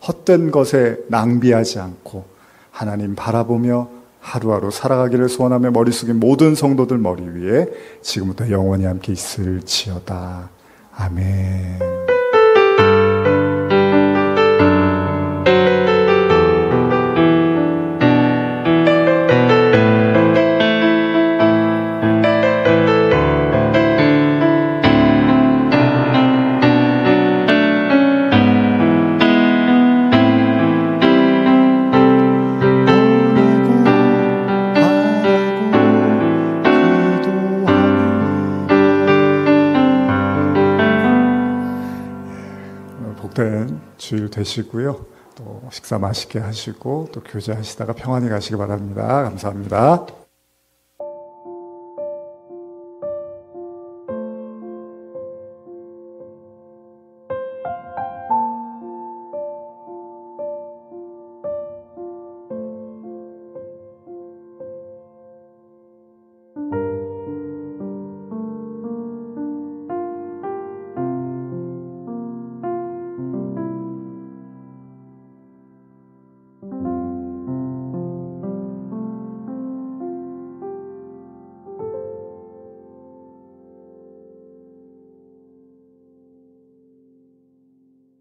헛된 것에 낭비하지 않고 하나님 바라보며 하루하루 살아가기를 소원하며 머리 숙인 모든 성도들 머리 위에 지금부터 영원히 함께 있을지어다. 아멘. 복된 주일 되시고요. 또 식사 맛있게 하시고 또 교제하시다가 평안히 가시기 바랍니다. 감사합니다.